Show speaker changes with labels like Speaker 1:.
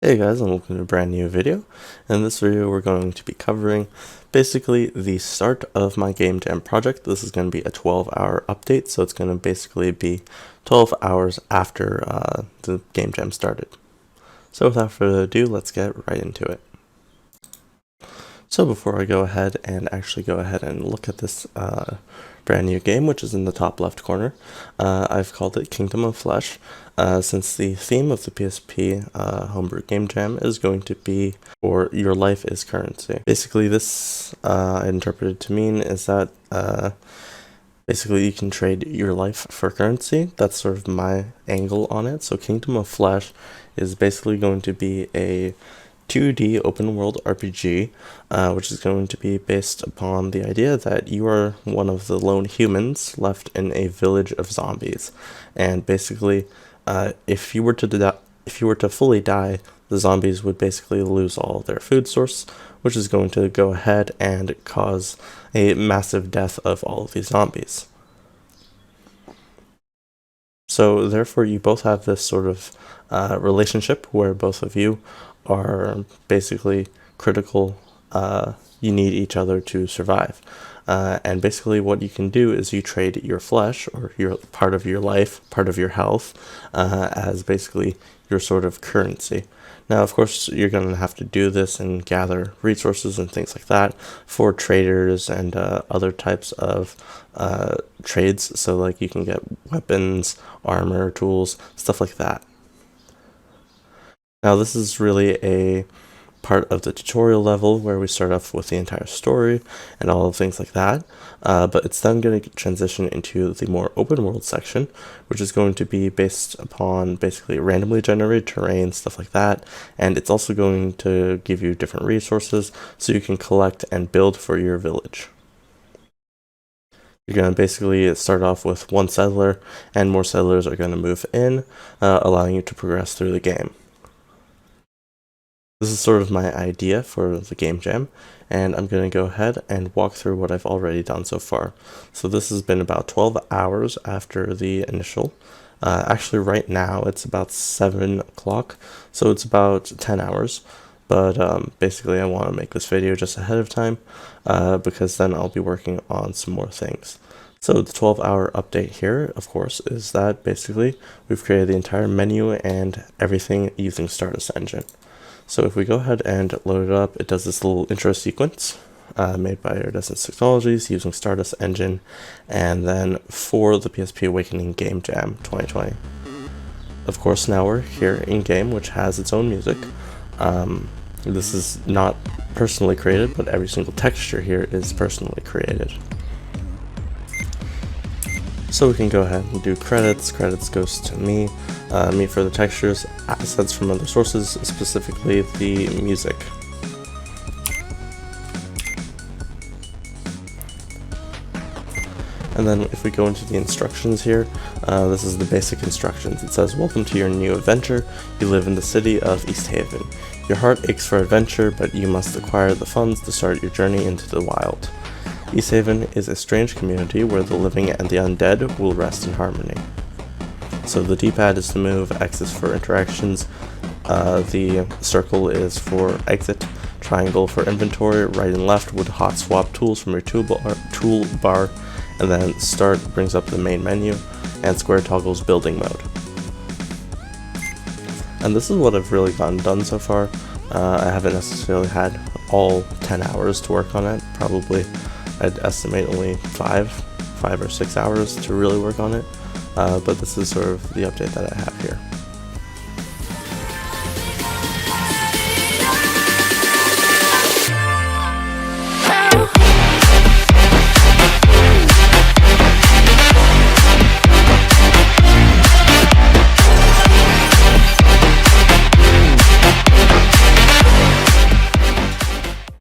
Speaker 1: Hey guys, and welcome to a brand new video. In this video we're going to be covering basically the start of my Game Jam project. This is going to be a 12-hour update, so it's going to basically be 12 hours after the Game Jam started. So without further ado, let's get right into it. So before I go ahead and look at this brand new game, which is in the top left corner, I've called it Kingdom of Flesh, since the theme of the PSP homebrew game jam is going to be, or your life is currency. Basically this I interpreted to mean is that basically you can trade your life for currency. That's sort of my angle on it. So Kingdom of Flesh is basically going to be a 2D open world RPG, which is going to be based upon the idea that you are one of the lone humans left in a village of zombies, and basically, if you were to fully die, the zombies would basically lose all their food source, which is going to go ahead and cause a massive death of all of these zombies. So therefore, you both have this sort of relationship where both of you are basically critical. You need each other to survive, and basically what you can do is you trade your flesh, or your part of your life, part of your health, as basically your sort of currency. Now, of course, you're going to have to do this and gather resources and things like that for traders and other types of trades. So like you can get weapons, armor, tools, stuff like that. Now this is really a part of the tutorial level where we start off with the entire story and all of things like that, but it's then going to transition into the more open world section, which is going to be based upon basically randomly generated terrain, stuff like that, and it's also going to give you different resources so you can collect and build for your village. You're going to basically start off with one settler, and more settlers are going to move in, allowing you to progress through the game. This is sort of my idea for the game jam, and I'm going to go ahead and walk through what I've already done so far. So this has been about 12 hours after the initial. Actually right now it's about 7 o'clock, so it's about 10 hours. But basically I want to make this video just ahead of time, because then I'll be working on some more things. So the 12-hour update here, of course, is that basically we've created the entire menu and everything using Stardust Engine. So if we go ahead and load it up, it does this little intro sequence made by Iridescent Technologies using Stardust Engine, and then for the PSP Awakening Game Jam 2020. Of course, now we're here in-game, which has its own music. This is not personally created, but every single texture here is personally created. So we can go ahead and do credits. Credits goes to me for the textures, assets from other sources, specifically the music. And then if we go into the instructions here, this is the basic instructions. It says, welcome to your new adventure. You live in the city of East Haven. Your heart aches for adventure, but you must acquire the funds to start your journey into the wild. East Haven is a strange community where the living and the undead will rest in harmony. So the D-pad is to move, X is for interactions, the circle is for exit, triangle for inventory, right and left would hot swap tools from your toolbar, and then start brings up the main menu, and square toggles building mode. And this is what I've really gotten done so far. I haven't necessarily had all 10 hours to work on it. Probably I'd estimate only 5 or 6 hours to really work on it, but this is sort of the update that I have here.